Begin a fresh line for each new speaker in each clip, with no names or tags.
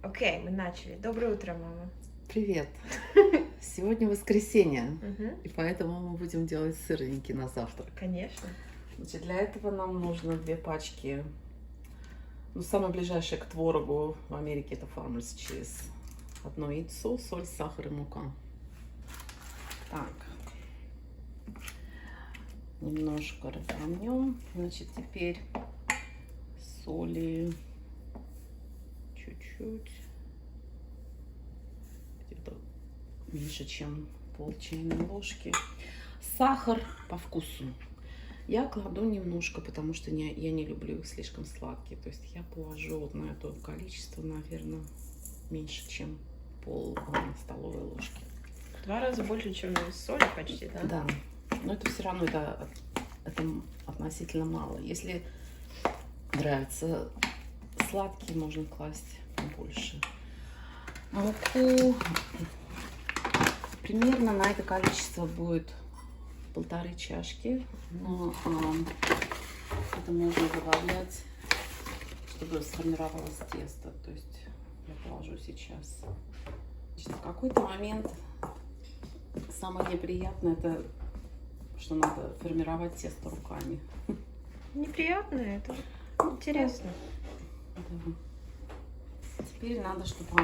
Окей, мы начали. Доброе утро, мама.
Привет! Сегодня воскресенье,
Мгм.
и поэтому мы будем делать сырники на завтрак.
Конечно.
Значит, для этого нам нужно 2 пачки, самое ближайшее к творогу в Америке это Farmer's Cheese. 1 яйцо, соль, сахар и мука. Так, немножко разомнем. Значит, теперь соли чуть-чуть. Где-то меньше, чем пол чайной ложки. Сахар по вкусу. Я кладу немножко, потому что я не люблю их слишком сладкие. То есть я положу вот на это количество, наверное, меньше, чем пол столовой ложки.
В 2 раза больше, чем соли почти, да?
Да, но это все равно это относительно мало. Если нравятся сладкие, можно класть побольше. Муку примерно на это количество будет 1,5 чашки, но это можно добавлять, чтобы сформировалось тесто. То есть я положу сейчас. Значит, в какой-то момент самое неприятное это, что надо формировать тесто руками.
Неприятно это. Интересно.
Да. Теперь надо, чтобы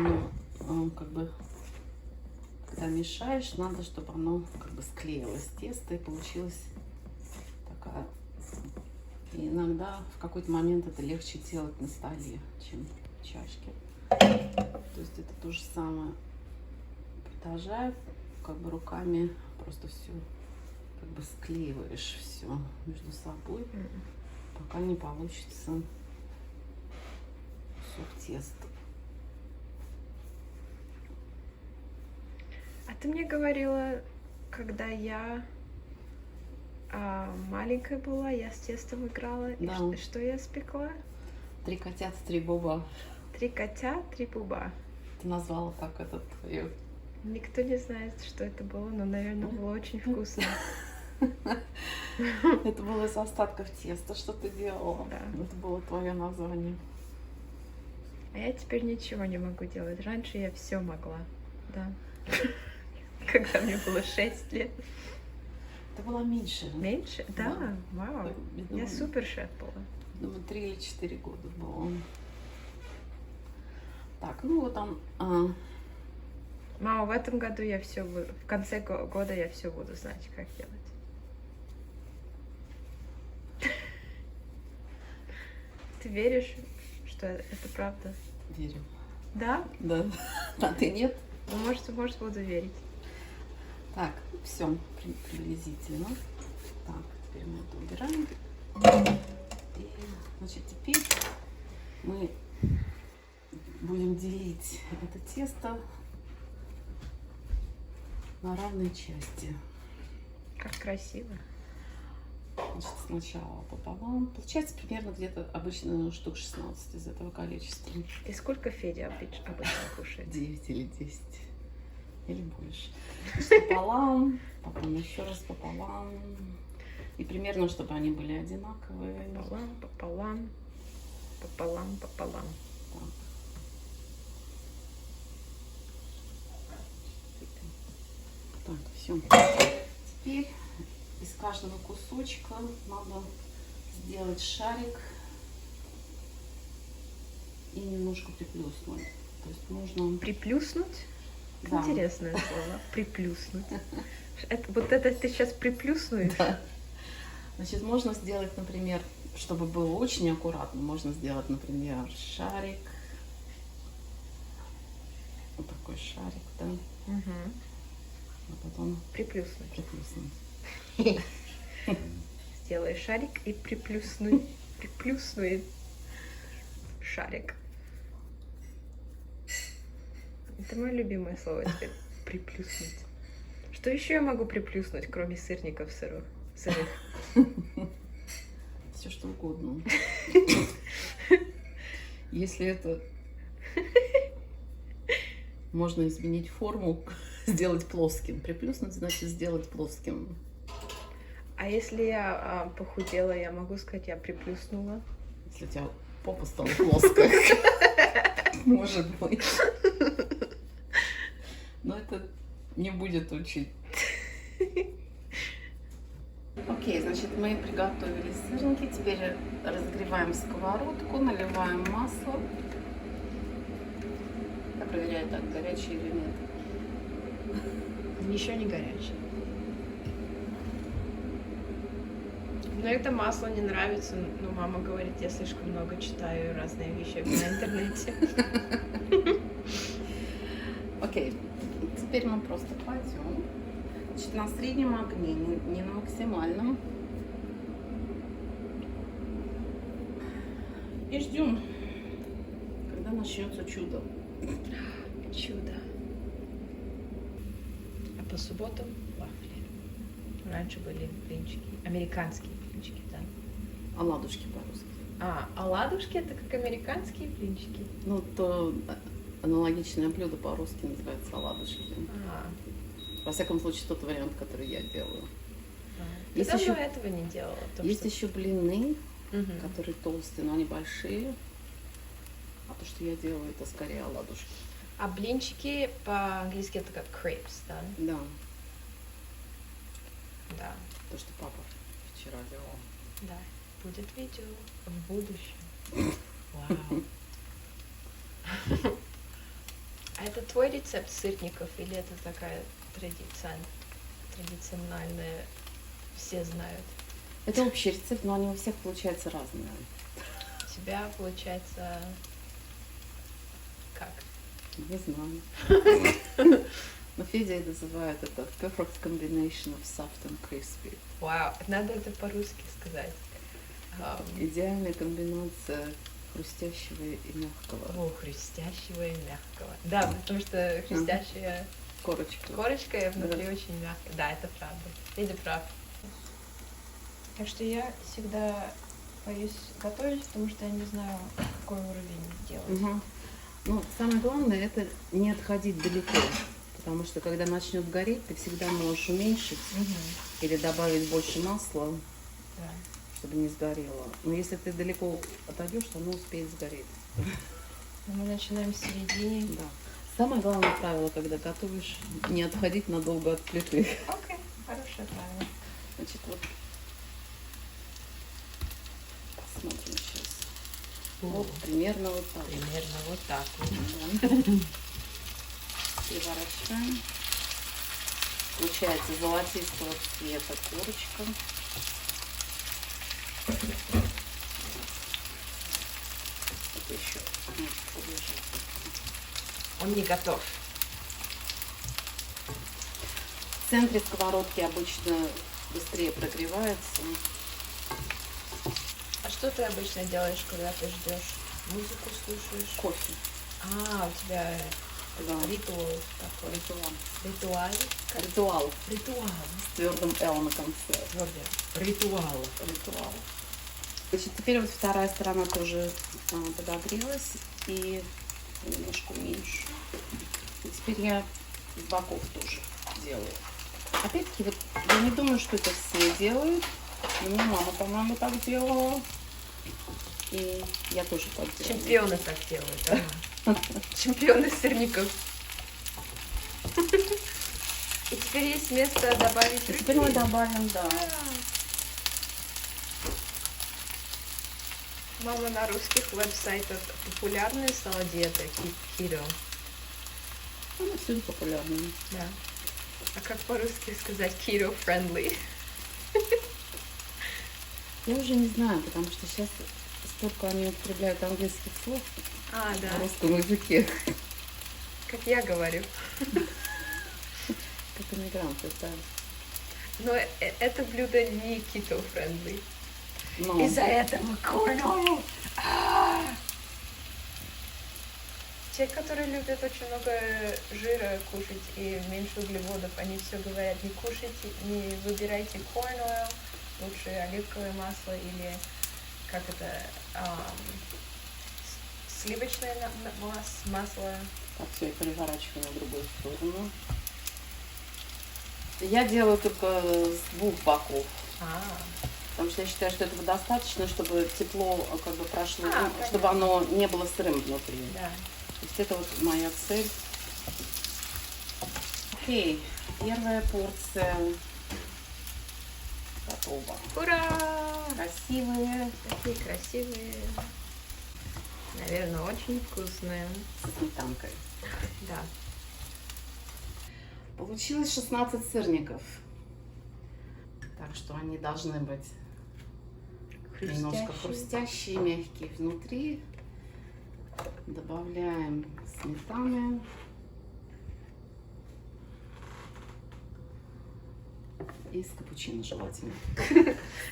оно как бы, когда мешаешь, надо, чтобы оно как бы склеилось тесто и получилось такая. И иногда в какой-то момент это легче делать на столе, чем в чашке. То есть это то же самое. Продолжаю как бы руками просто все как бы склеиваешь все между собой, пока не получится кусок теста.
А ты мне говорила, когда я маленькая была, я с тестом играла. И
Да.
что я спекла?
3 котята, 3 боба.
3 котя, 3 буба.
Ты назвала так это твое.
Никто не знает, что это было, но, наверное, было очень вкусно.
Это было из остатков теста, что ты делала.
Да.
Это было твое название.
А я теперь ничего не могу делать. Раньше я все могла, да. Когда мне было 6 лет.
Это было меньше.
Меньше? Да, вау.
Я
Я
думаю,
супер шеф была.
думаю, 3 или 4 года было. Так, ну вот он.
Мама, в этом году я все буду, в конце года я все буду знать, как делать. Ты веришь, что это правда?
Верю.
Да?
Да. А ты нет?
Ну, может, буду верить.
Так, все приблизительно. Так, теперь мы это убираем. И, значит, теперь мы будем делить это тесто на равные части.
Как красиво.
Значит, сначала пополам. Получается примерно где-то обычно штук 16 из этого количества.
И сколько Федя обычно кушает?
9 или 10. Или больше. Значит, пополам, потом еще раз пополам. И примерно, чтобы они были одинаковые.
Пополам, пополам, пополам, пополам.
Так, все. Теперь из каждого кусочка надо сделать шарик и немножко приплюснуть. То есть нужно...
Приплюснуть?
Да.
Интересное слово. Приплюснуть. Вот это ты сейчас приплюснуешь?
Да. Значит, можно сделать, например, чтобы было очень аккуратно, можно сделать, например, шарик. Вот такой шарик, да.
Угу.
А потом
Приплюснуть.
приплюснуть.
Сделай шарик и приплюснуй. Приплюснуй шарик. Это мое любимое слово теперь. Приплюснуть. Что еще я могу приплюснуть, кроме сырников сырых?
Все что угодно. Если это можно изменить форму, сделать плоским. Приплюснуть значит сделать плоским.
А если я похудела, я могу сказать, я приплюснула?
Если у тебя попа стала плоская. Может быть. Но это не будет учить. Окей, значит, мы приготовили сырники. Теперь разогреваем сковородку, наливаем масло. Я проверяю, так горячее или нет.
Еще не горячий. Но это масло не нравится. Но мама говорит, я слишком много читаю разные вещи на интернете.
Окей, теперь мы просто кладем. Значит, на среднем огне, не на максимальном. И ждем, когда начнется чудо.
Чудо. А по субботам вафли. Раньше были блинчики. Американские блинчики, да.
Оладушки по-русски.
А оладушки это как американские блинчики.
Ну, то аналогичное блюдо по-русски называется оладушки.
А,
Во всяком случае, тот вариант, который я делаю.
ты
Есть
давно
еще-
этого не делала. То,
Есть
что-
еще блины,
Мгм.
которые толстые, но они большие. А то, что я делаю, это скорее оладушки.
А блинчики по-английски это как crepes, да?
Да,
Да,
то, что папа вчера делал.
да. Будет видео в будущем. Вау. А это твой рецепт сырников или это такая традиционная, все знают?
Это общий рецепт, но они у всех получаются разные.
У тебя получается как?
Не знаю. Но Федя называет это perfect combination of soft and crispy.
Вау, надо это по-русски сказать.
Идеальная комбинация хрустящего и мягкого.
О, хрустящего и мягкого. Да, потому что хрустящая
Корочка.
корочка и внутри очень мягкая. Да, это правда. Федя прав. Так что я всегда боюсь готовить, потому что я не знаю, какой уровень делать.
Мгм. Ну, самое главное это не отходить далеко. Потому что когда начнет гореть, ты всегда можешь уменьшить или добавить больше масла,
Да.
чтобы не сгорело. Но если ты далеко отойдешь, то оно успеет сгореть.
Но мы начинаем в середине.
Да. Самое главное правило, когда готовишь, не отходить надолго от плиты.
Окей, хорошее правило.
Значит, вот посмотрим сейчас. Вот примерно вот так.
Примерно вот так вот.
Да. Переворачиваем. Получается золотистого цвета корочка. Это еще поближе.
Он не готов.
В центре сковородки обычно быстрее прогревается.
А что ты обычно делаешь, когда ты ждешь? Музыку слушаешь?
Кофе.
А, у тебя
Да.
ритуал такой.
Ритуал.
Ритуал?
Ритуал.
Ритуал.
С твердым Л на конце.
Ритуал.
Ритуал. Значит, теперь вот вторая сторона тоже подогрелась и немножко меньше. И теперь я с боков тоже делаю. Опять-таки, вот я не думаю, что это все делают. Но у меня мама, по-моему, так делала. И я тоже так делаю.
Чемпионы так делают, да? Чемпионы сырников. И теперь есть место добавить
И теперь мы
рыбки.
добавим, да.
Мама, на русских веб-сайтах популярная стала диета keto.
Она всюду популярная.
Да. А как по-русски сказать keto friendly?
Я уже не знаю, потому что сейчас столько они употребляют английских слов
А, да.
на русском языке,
Как я говорю.
как иммигранты, да.
Но это блюдо не keto friendly.
Но
Из-за этого corn oil. Те, которые любят очень много жира кушать и меньше углеводов, они все говорят, не кушайте, не выбирайте corn oil, лучше оливковое масло или как это, сливочное масло.
так, все, я переворачиваю на другую сторону. Я делаю только с двух боков, потому что я считаю, что этого достаточно, чтобы тепло как бы прошло,
А,
чтобы оно не было сырым внутри.
Да.
То есть это вот моя цель. Окей, первая порция готова.
Ура!
Красивые,
Такие красивые. Наверное, очень вкусные.
с сметанкой.
Да.
Получилось 16 сырников. Так что они должны быть немножко хрустящие, мягкие внутри. Добавляем сметаны. И с капучино желательно.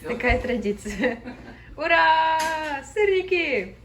Такая традиция. Ура! Сырники!